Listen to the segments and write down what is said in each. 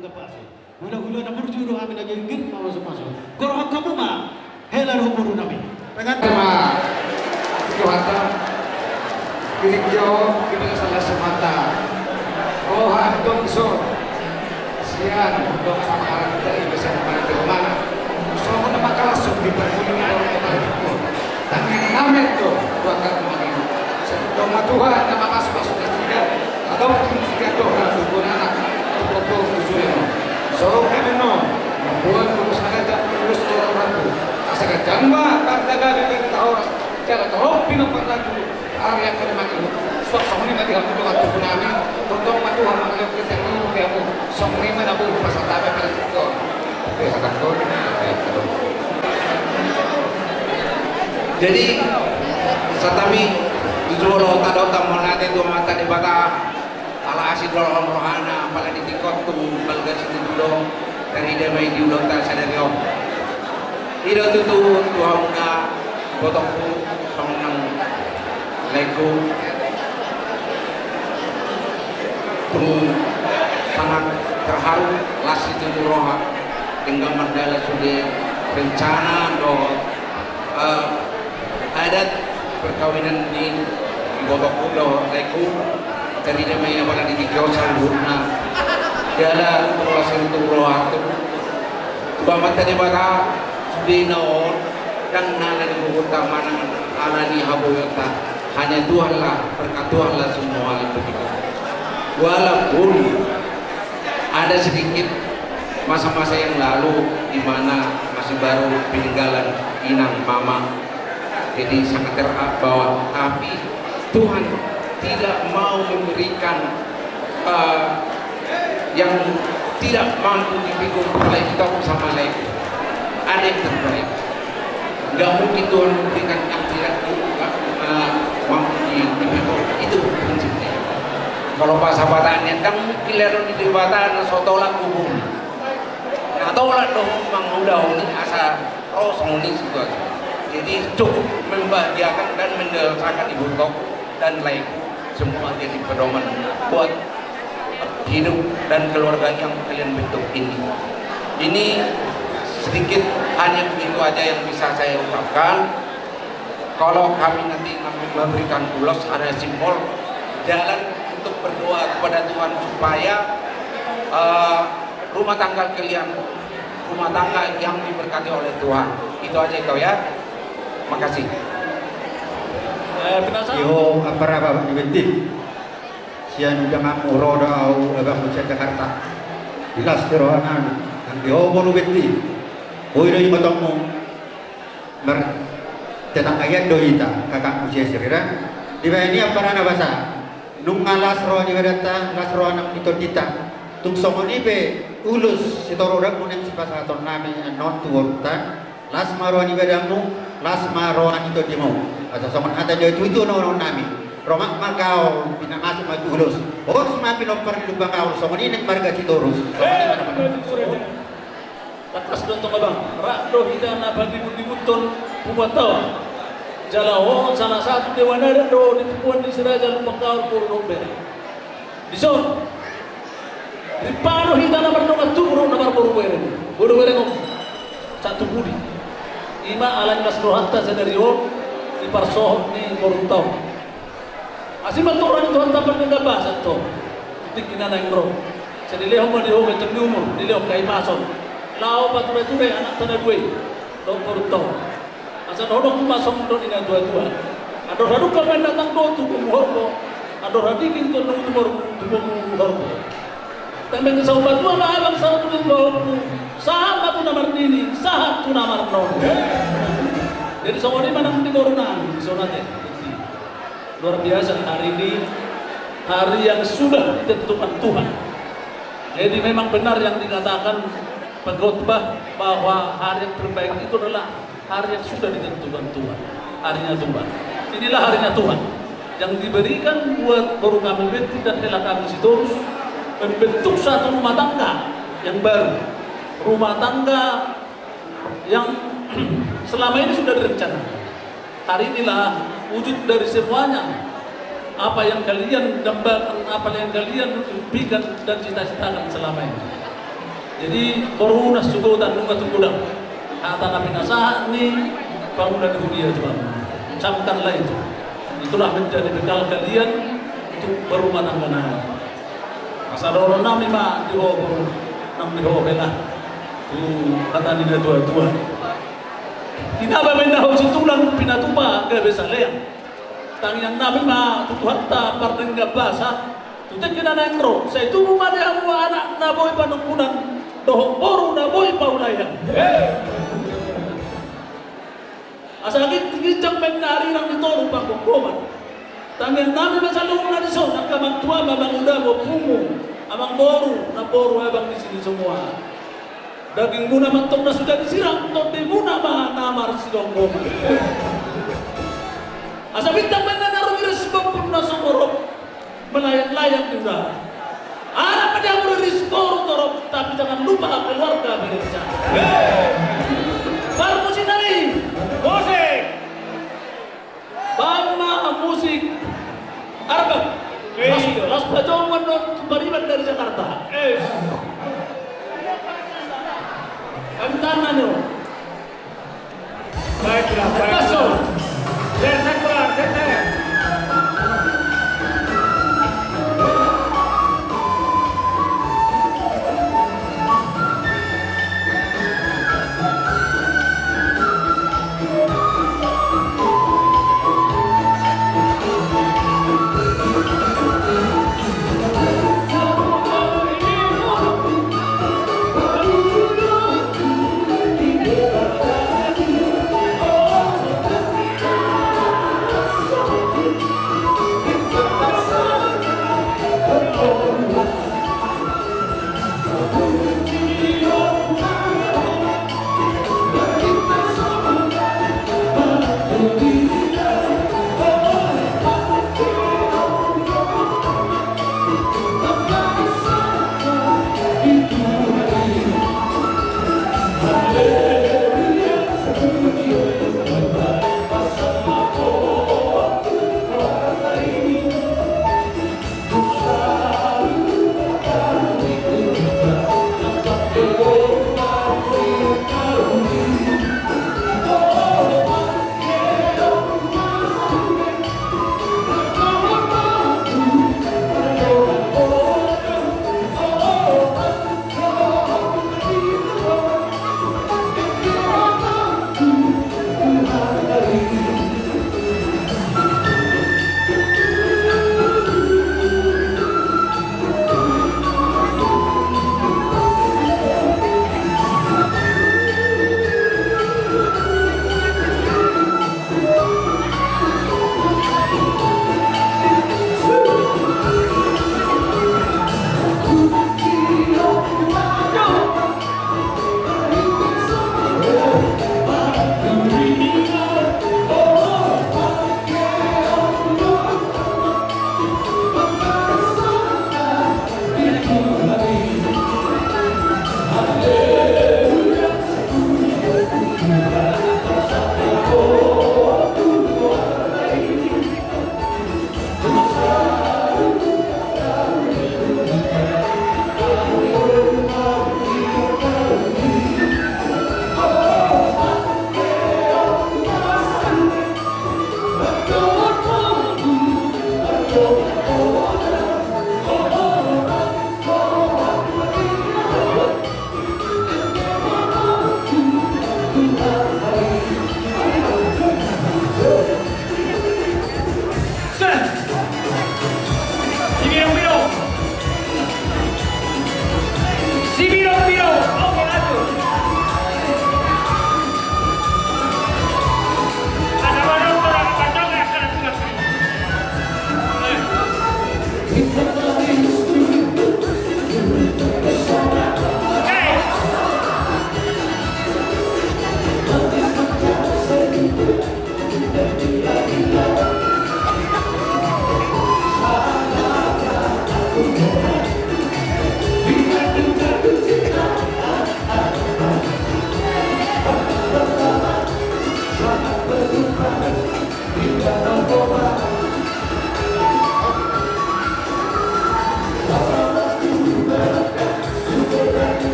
enggak pasti. Gula-gula na burjuro kami nagiging masuk-masuk. Koro kamu mah helar huburu namin. Dengan tema Tuhan Kirikyo kita salah semata. Oh Antonso sian untuk sama dari besar pada kemana. So kita bakal langsung dipermulia oleh Tuhan. Tapi namen tuh bakal kemarin. Sebelum Tuhan nama masuk tidak atau tidak doa dukun anak untuk tujuan. So kami no membuat urusan ada terus orang itu. Asal jamba kata kami tahu cara tahu pinang pernah dulu area kerja itu. Suatu hari nanti aku juga tuh nami untuk Tuhan mengalir kita dulu kamu songri mana bu pasal tabe pada itu. Oke akan kau. Jadi satami dijual tado tamonate tu mata di bata ala asid rohana pala di tikot tu balga situ dulu dari demai di ulang tak sadari om. Ida tu tuang na botokku songnang lego tu sangat terharu las itu roha tinggal mandala sudah rencana do adat perkawinan di botokku do lego dari demai pala di tikot sambutna jala proses itu roha tu bamat tadi bata Dino dan nana di kota mana alani haboyota hanya Tuhanlah berkat Tuhanlah semua hal begitu. Walaupun ada sedikit masa-masa yang lalu di mana masih baru peninggalan inang mama, jadi sangat terbawa. Tapi Tuhan tidak mau memberikan yang tidak mampu dipikul oleh kita sama lain. Ada yang terbaik. Gak mungkin Tuhan memberikan yang tidak mampu dipikul. Itu prinsipnya. Kalau pas sahabatannya kan kileron di debatan sotolak kubung. Nah tolak dong mangudau ini asa rosong ini juga. Jadi cukup membahagiakan dan mendelasakan ibu tok dan lain semua jadi pedoman buat hidup dan keluarga yang kalian bentuk ini. Ini sedikit hanya begitu aja yang bisa saya ungkapkan. Kalau kami nanti memberikan ulos ada simbol jalan untuk berdoa kepada Tuhan supaya rumah tangga kalian rumah tangga yang diberkati oleh Tuhan. Itu aja itu ya. Makasih. Yo apa dibentin. Sian udah ngamuro dau agak muncul Jakarta. Jelas terohanan. Yo mau bentin. Oi doi matangmu ber tetang ayat doi ta kakak usia serira di ini apa nana bahasa nung ngalas roh ni berata las roh anak itu dita tung somoni be ulus sitorora kuning si pasaton nami non tuorta las maro ni bedamu las maro itu dimo atau somon ada itu non nami romak makau bina masuk maju ulus oh semakin nomor di bangau somoni nek marga sitorus somoni mana Lakas doon itong abang, rakdo hidana bagi budi-buton pumatao. Jalaho, salah satu dewanada do, ditipuan di siraja lupang kaur puro nomber. Dison, di pano hidana berdongat turun nabar puro weren. Puro weren om, satu budi. Ima alang kas rohanta sa dari om, di parsohon ni Moruntao. Asin maturan ito ang tapan ng gabasan to. Itik kinanay bro. Sa nilihong manihong itong numor, nilihong kay Mason. Lao pature-ture anak tanah gue, dong Moruntao. Asal hodok masuk do ina dua-dua. Ador haduk kamen datang do tu muhorbo. Ador hadikin to nung tu muhorbo. Tambeng sa ubat mo abang sa tu muhorbo. Sahat tu namar nini, sahat tu namar non. Jadi semua ini mana di Morunan, di zona teh. Luar biasa hari ini hari yang sudah ditentukan Tuhan. Jadi memang benar yang dikatakan pengkhotbah bahwa hari yang terbaik itu adalah hari yang sudah ditentukan Tuhan. Harinya Tuhan. Inilah harinya Tuhan yang diberikan buat baru kami Betty dan Hela kami Sitorus membentuk satu rumah tangga yang baru. Rumah tangga yang selama ini sudah direncanakan. Hari inilah wujud dari semuanya. Apa yang kalian dambakan, apa yang kalian impikan dan cita-citakan selama ini. Jadi baru sugo dan nunga tunggulang. Kata Nabi Nasah ni bangunan dunia coba. Camkanlah itu. Itulah menjadi bekal kalian untuk berumah tangga nanti. Masa orang nami mah di bawah nam di bawah belah. Tu kata ni tua-tua. Tinapa benda harus tulang pinatupa ke besalea. Tang yang nabi mah tu hatta pardenga basa. Tu tekena nengro. Saya tu ada anak naboy panungkunan. Doh boru naboy paulaya. Asal kita menari nang ditolong pangkoman. Tang yang nabi mah selalu na di sana kamang tua mamang udah mo pumu. Amang boru na boru abang di sini semua. Daging guna mantok na sudah disiram, tot di muna mah namar sidong goma. Asa bintang mana naruh respon pun na sumorok melayang-layang di udara. Anak pada yang respon torok, tapi jangan lupa keluarga berencana. Bar musik nari, musik, bama musik, arba, las pajongan bariban dari Jakarta. Kantanan yo. Baiklah, Paso. Saya keluar, saya.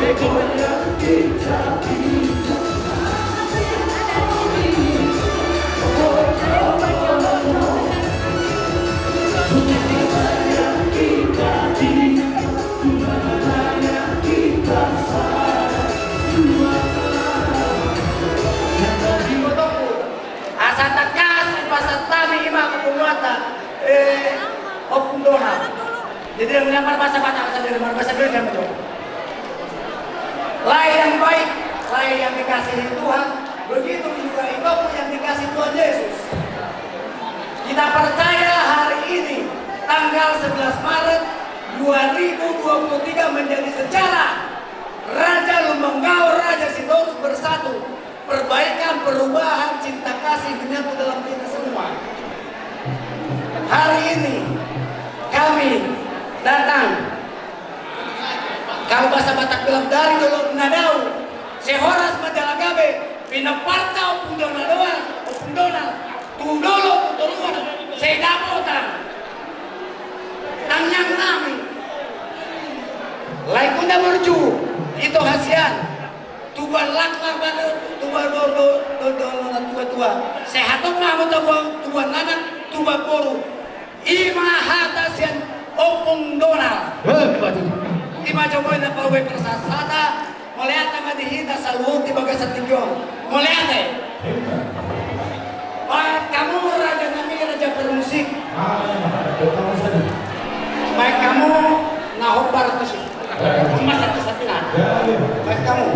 Asa tekas pasat kami ima kepumuata opung dona. Jadi yang menyamar bahasa Batak sendiri, bahasa Indonesia betul. Lain yang baik, lain yang dikasihi Tuhan, begitu juga itu yang dikasih Tuhan Yesus. Kita percaya hari ini tanggal 11 Maret 2023 menjadi sejarah. Raja Lumbunggau, Raja Sitorus bersatu. Perbaikan, perubahan, cinta kasih menyatu dalam kita semua. Hari ini kami datang. Kalau bahasa Batak bilang dari dulu nadau, sehoras majalagabe, pinaparta opung dona doang, opung dona, tudolo tutuluan, sedapotan, tanyang nami. Laikunda merju, itu hasian. Tuban laklar badu, tuban dolo tua. Sehatot mamu tuban anak, tuban boru. Ima hatasian opung dona. Ima jomoy na pawe persasata, melihat nama dihita saluhut di bagai setinggiong. Melihat kamu raja nami raja bermusik. Baik kamu nahobar musik. Cuma satu-satunya. Baik kamu.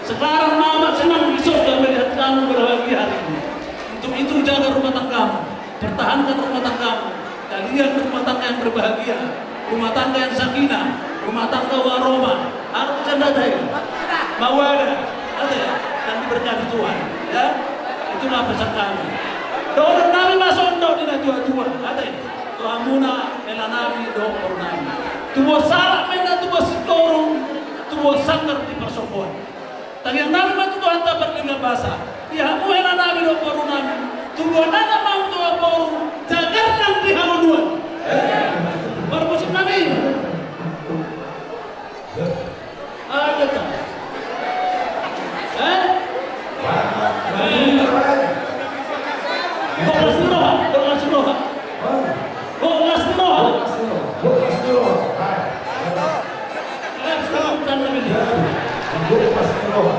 Sekarang mama senang di surga melihat kamu berbahagia hari ini. Untuk itu jaga rumah tanggamu, pertahankan rumah tanggamu. Kalian rumah tangga yang berbahagia, rumah tangga yang sakinah, rumah tangga waroma, harus canda daya, mawadah, ada dan diberkati Tuhan. Ya, itulah pesan kami. Doa kami masuk di najwa-jwa, ada Tuhan muna melanami doa purnami. Tuwa salah mena tuwa sitorong, tuwa sanggar di persoalan. Tanyang namin matutuhan dapat dengan bahasa. Ihamuhin na namin ang poro namin. Tubuhan na naman ito ang poro. Jagar lang di halunuan. Marpusin namin. Ada ka? Golas Niroha. Golas Niroha. Golas Niroha. Golas Niroha. Let's go. Dan namin dito. Golas Niroha.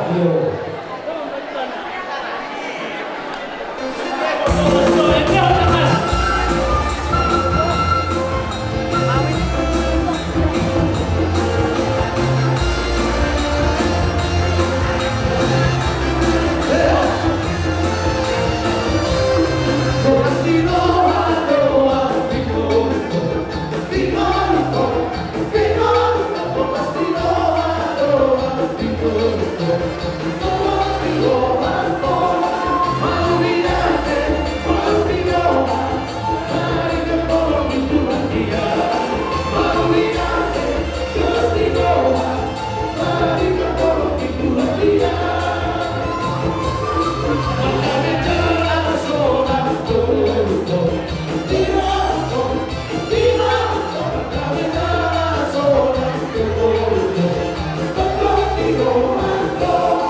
Go!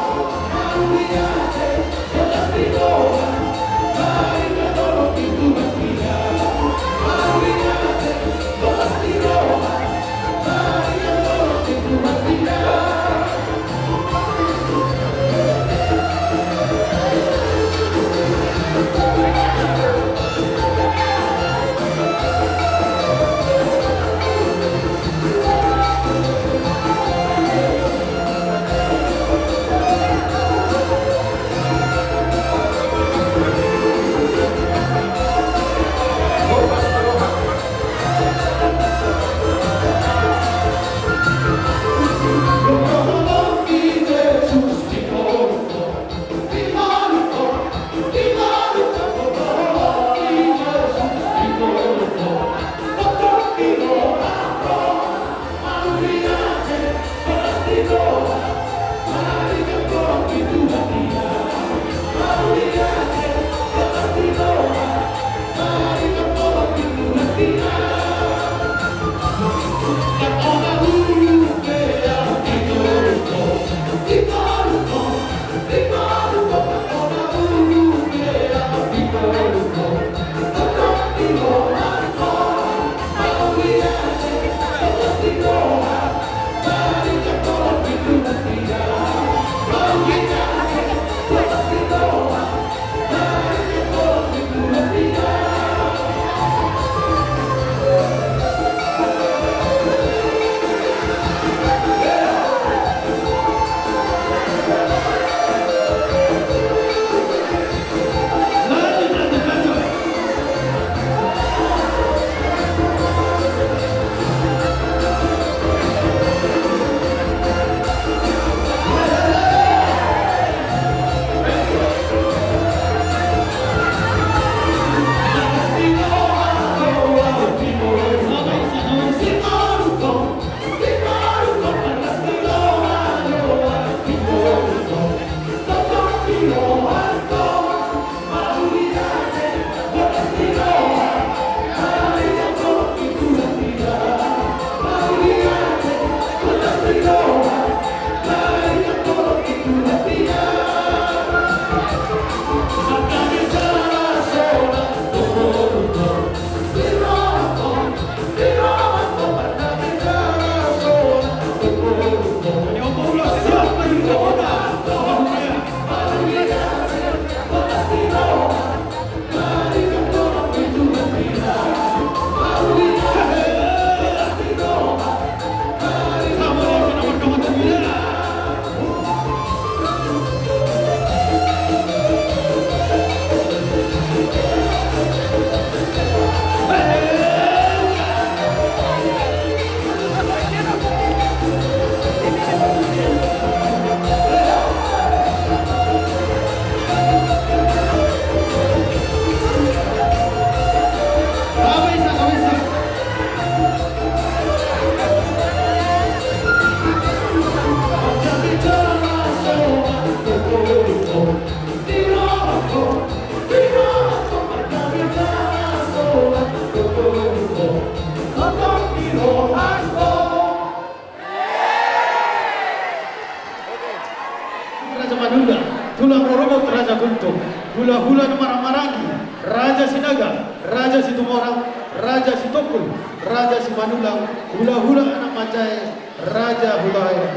hula-hula Maramarangi, Raja Sinaga, Raja Situmorang, Raja Sitokul, Raja Simanulang, hula-hula anak Macai, Raja Hulaya.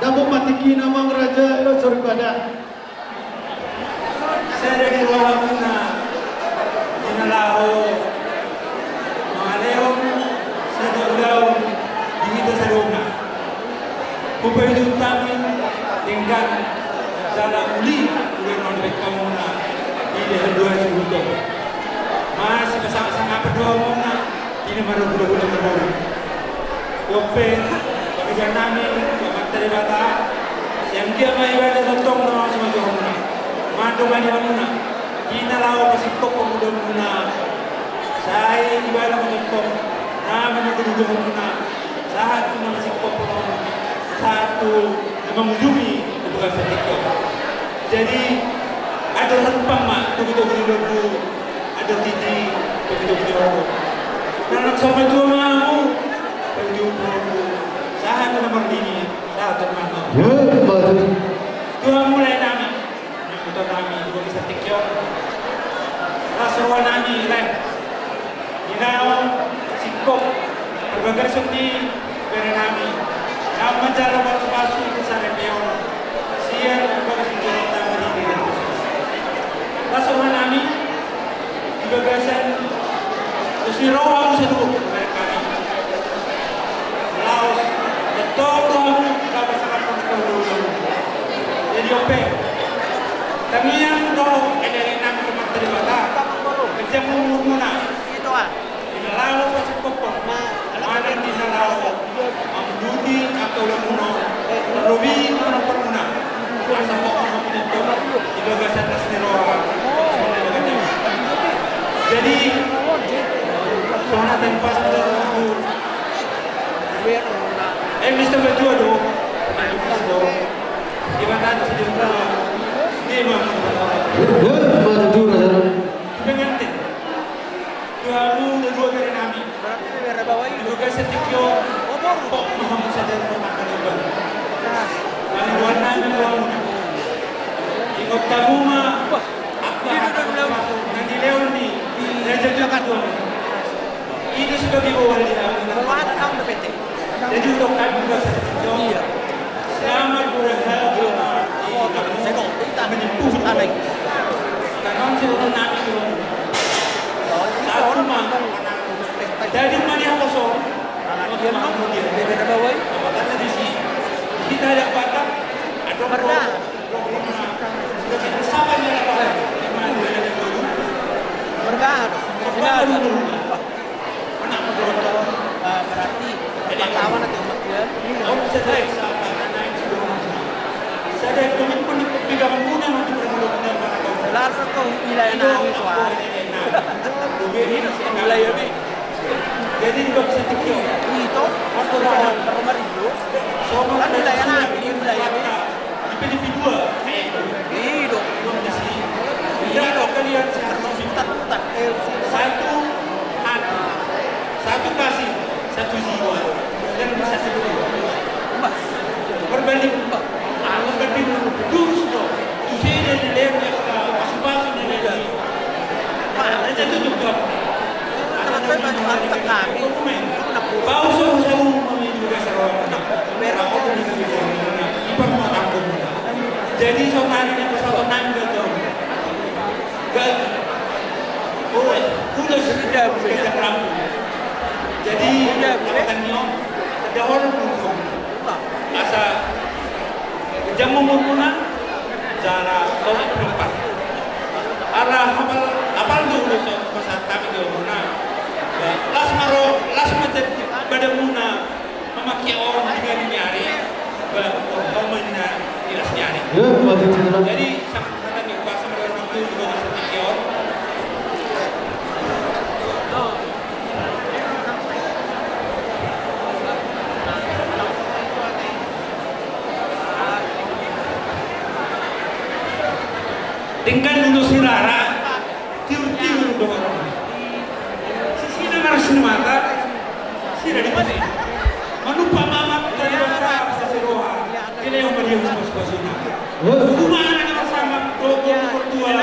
Damo matiki namang Raja Elo Soribada. Saya dari luar Muna, Inalaho, Maleon, Sadaglaw, Dihita Sarona. Kupay doon tamin, tingkat, jalan uli, ulit non-back ka muna, hindi handua segundo. Mas, kasama-sama pa doon muna, hindi marugula-gula na muna. Kupay, pagkagan namin, pagkakatari bata, yang dia maibadah tentang nama sama Tuhan muna. Mandong aja muna, Inalaho masih toko muda muna. Saya ibadah tentang nama Tuhan muna. Saat itu masih toko satu mengunjungi bukan sedikit. Jadi ada rempang mak begitu begitu ada tiji begitu begitu. Dan sampai tua mau begitu sahat nomor ini sahat mana. Tua mulai nami, kita nami bagi sedikit. Rasulullah nami leh. Inau sikop berbagai seni berenami. Nama jalan masuk ke sana pion, siar berbagai cerita berdiri. Rasulullah nami di bagasan Usmirawang seduh mereka kami. Laos betul rohmu kalau sangat penting. Jadi oke. Kami yang roh dari enam tempat terlibat. Kerja muna. Itu ah. Laos masih pokok. Ada di Laos. Amdudi atau lemuno, Robi orang permuna, asal pokok itu di bagasan Asneroa. Jadi, soalnya tempat itu, Mister berdua dong, gimana sejumlah lima dengan tim, dua dari kami, juga setikyo. Kok Muhammad sadar memakan ibadah. Kami warna memang ikut tabuma. Nanti Leon ni Raja Jakarta. Ini sudah dibawa di dalam PT. Jadi untuk kami juga selamat berusaha menyembuh anak. Karena sudah nabi dulu. Satu mah. Jadi mana kosong. Kita ada batak, ada pernah. Sama dia berkah. Berarti pahlawan atau makian. Saya kami pun pegang guna untuk benar-benar. Lalu kau wilayah nami tuan. Wilayah ni. Jadi tidak bisa dikira. Itu waktu orang perumah itu, kan wilayah nabi, wilayah ini. Dipilih dua. Itu. Itu kalian terputar. Satu hati, satu kasih, satu jiwa, dan bisa sedulur. Berbalik, berbalik terus dong. Tujuh dari leher masuk dari leher. Raja itu juga. Bau seru juga seru. Jadi soalnya pesawat nangga tuh. Udah sudah kerja perahu. Jadi katanya ada orang pun asa jam memulai cara kau tempat. Arah apal dulu pasal kami di mana. Las macam pada muna memakai orang dengan nyari, orang mana tidak nyari. Jadi sangat nih bahasa mereka itu juga seperti orang. Tinggal dulu sirara, tiur-tiur dong orang. Sisi mata, sira di mana? Manupa mama dari bangsa bisa seroha. Ini yang beri hukum sebasunya. Hukuman anak bersama dogo bertua.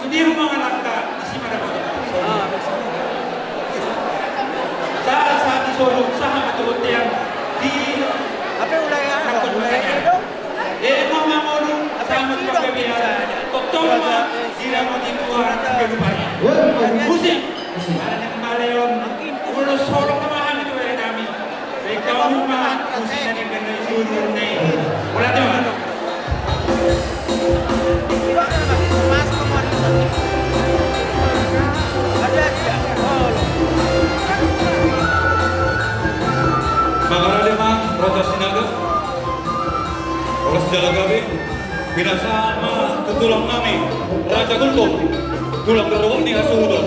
di rumah langka di sini ada kota. Saat di Solo sama betul yang di Apa ulay Takut ulay makanya. dong? Mama modu sama keluarga biar Totoma tidak mau dibuat kehidupannya. Musik. Ada Maleon. Ulo Solo kemahan itu dari kami. Dari kamu mah musik dari kena isu nih. Mulai teman. Mas kemarin. Ada dia. Mangaradema Raja Sinaga. Oleh sejarah kami, binasama tutulang kami, Raja Gultom, tulang dorong ni asuhudan.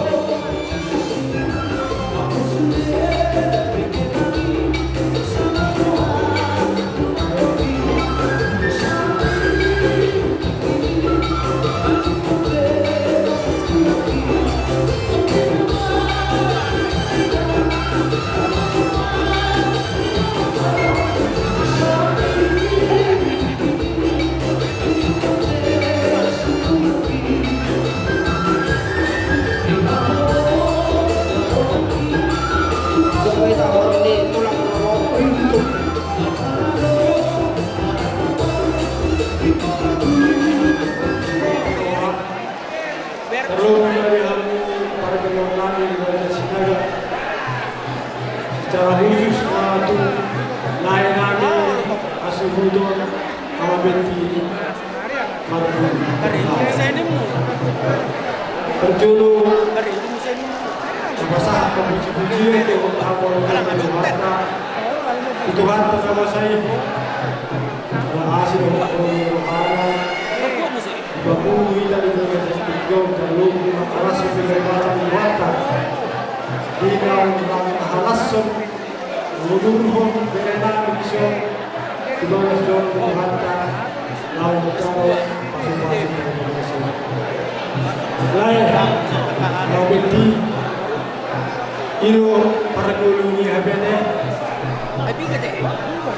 Terlalu dari hari para penonton di Raja Sinaga secara khusus waktu lain kami Asuhudon sama Benti Marbun berjuluk Sabasah kepuji-puji untuk Apol Mata Tuhan bersama saya Al-Hasil Bakuhi dari Bergau Terlalu Makarasu Bergau Wata Dinau Halasson Mudurhon Berenan Bisyo Tugas John Wata Lau Mutaro Pasung-pasung Indonesia Lain Lau Benti Ilo para kulungi habene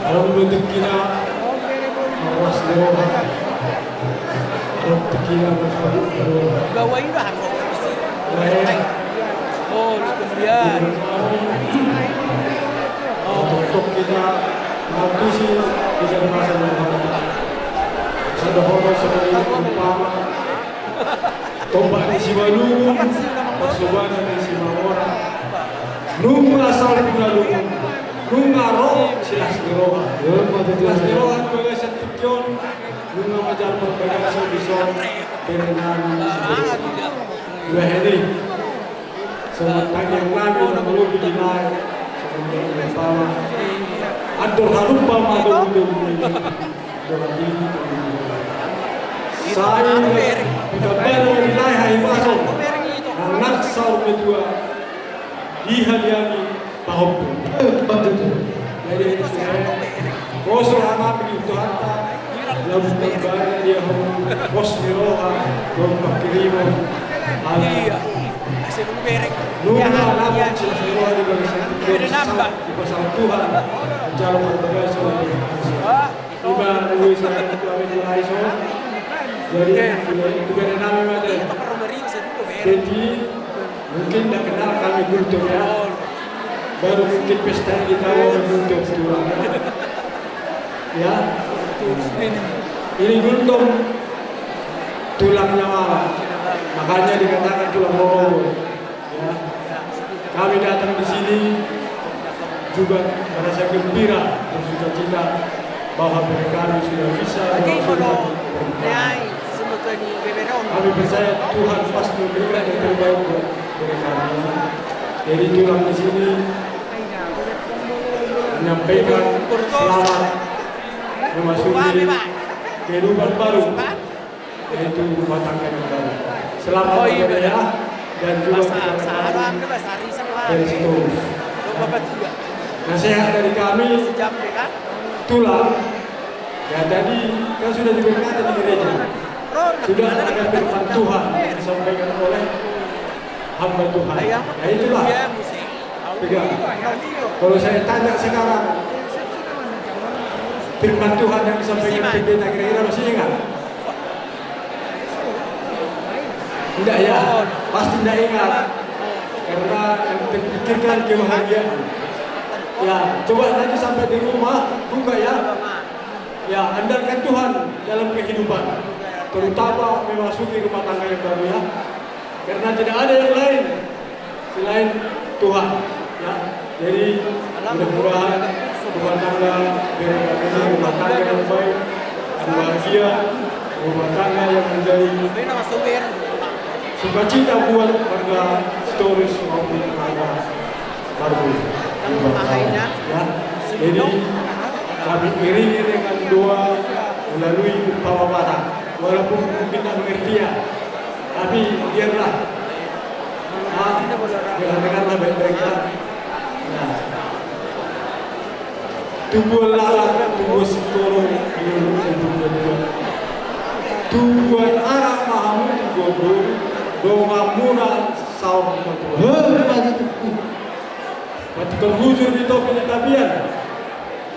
Alam bentuk kina Awas dewa Alam tekila berkabut dewa Bawain dah aku. Lain Oh, kemudian. Untuk kita nanti sih tidak merasa berhati. Sudah horor sebagai umpama tombak di Simalungun, Pasubana di Simawora. Nung asal Bulalungun, nung ngaro silas geroha. Silas geroha sebagai setikyon, nung ngajar berbagai sebison berenan dua hari. Sementara yang lalu belum dinilai sementara yang sama. Adur harupa madu ini. Saya benar wilayah Imaso anak saur kedua dihaliani tahun jadi itu saya kosong amat di Tuhan lalu kembali dia kos diroha dompet kiriman Iya. Masih belum berek. Nunggu alam jelas diroha di bangsa di pasal Tuhan jalan berbagai soal Iba nunggu saya kami mulai soal jadi itu karena nama ada jadi mungkin tidak kenal kami Gultom ya baru mungkin pesta kita Gultom tulang ya ini Gultom tulangnya malah makanya dikatakan tulang Morogo ya kami datang di sini juga merasa gembira dan sukacita bahwa mereka sudah bisa kami percaya Tuhan pasti memberikan yang terbaik buat mereka. Jadi tulang di sini menyampaikan selamat memasuki kehidupan baru, yaitu rumah tangga yang baru. Selamat bekerja dan juga dari situ. Nasihat dari kami tulang. Ya tadi kan sudah diberikan di gereja. Sudah ada firman Tuhan yang disampaikan oleh hamba Tuhan. Ya itulah. Pegang. Kalau saya tanya sekarang, firman Tuhan yang disampaikan pendeta kira-kira masih ingat? Tidak ya, pasti tidak ingat. Karena yang terpikirkan kebahagiaan. Ya, coba nanti sampai di rumah, buka ya. Ya, andalkan Tuhan dalam kehidupan. Terutama memasuki rumah tangga yang baru ya. Karena tidak ada yang lain selain Tuhan. Ya, jadi mudah-mudahan rumah tangga benar-benar rumah tangga yang baik, yang bahagia, rumah tangga yang menjadi sukacita buat warga Stories maupun warga baru. Ya, jadi kami iringi dengan doa melalui upawa Batak. Walaupun mungkin tidak mengerti ya, tapi biarlah. Dengarlah baik-baik ya. Nah, tubuh lalat, tubuh setorong, tubuh arah mahamu, tubuh dongamuna saum matikan huzur di topi tabian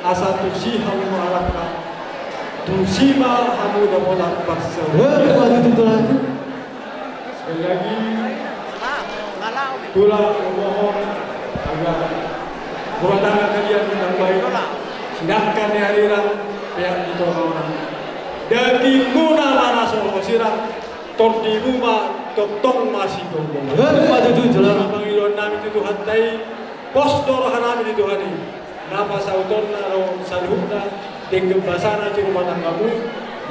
asa tusi hamu alaka tusima hamu damola paksa. Sekali lagi pula memohon agar rumah tangga kalian yang baik, sedangkan di hariran pihak itu orang daging muna mana solo sirang tor di rumah tong masih gombong. Panginoon namin di Tuhan tayo pos dorohan namin di Tuhan ini napa sa uton na sa luhna dengan basana di rumah tanggamu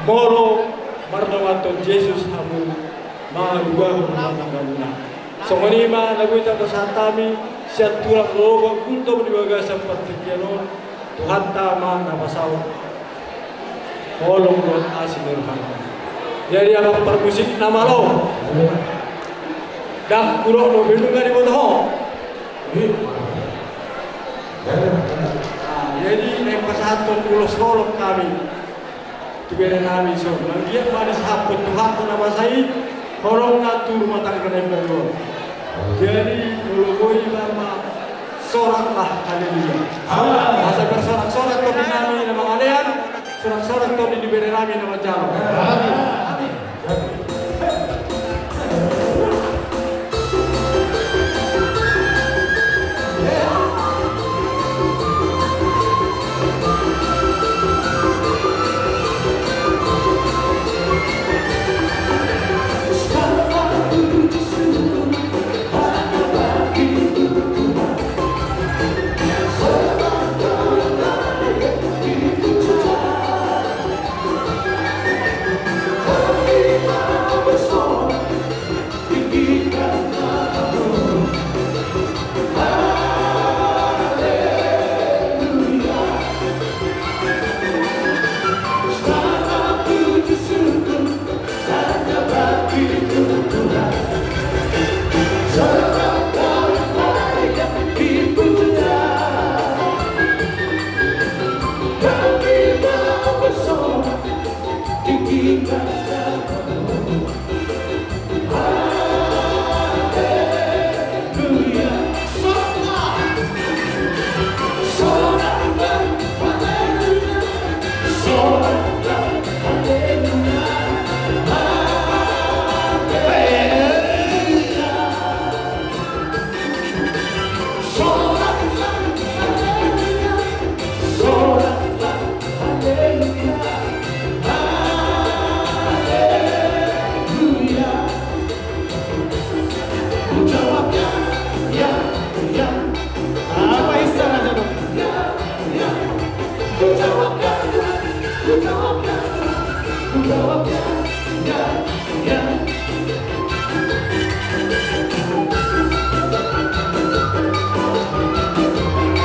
moro marnawaton Yesus hamu maluwa rumah tanggamu na so kanima nagwita ko sa tami siya tulang rogo kulto menibaga sa patikyanon Tuhan tama napasawa kolong don asinirhan. Jadi abang permusik nama lo dah kurang lo belum gak dibodoh. Jadi yang persatuan pulau sekolah kami tugere nami so mangiat pada sahabat Tuhan nama saya korong ngatur rumah tangga yang baru. Jadi mulai nama soraklah haleluya. Masa bersorak-sorak tapi nami nama kalian sorak-sorak tapi diberi nami nama jalan. Amin.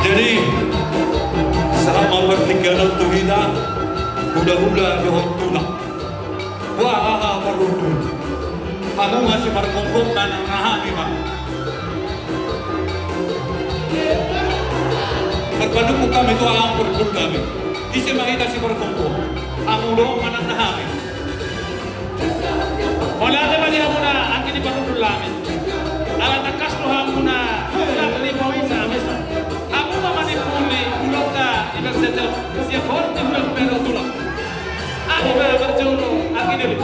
Jadi selama bertinggal tuhina hula-hula johon tuna waa marunun anu masih markongkong na nangahani ma nagpanupo kami to ang purpul kami isi makita si markongkong ang ulo manang nahami wala naman niya muna ang kinipanunul namin alat nakas tuhan muna wala kalipawin sa mesa ako naman ipuli ulog na ibersetel siya forte ulog pero tulog ako ba berjono ang kinili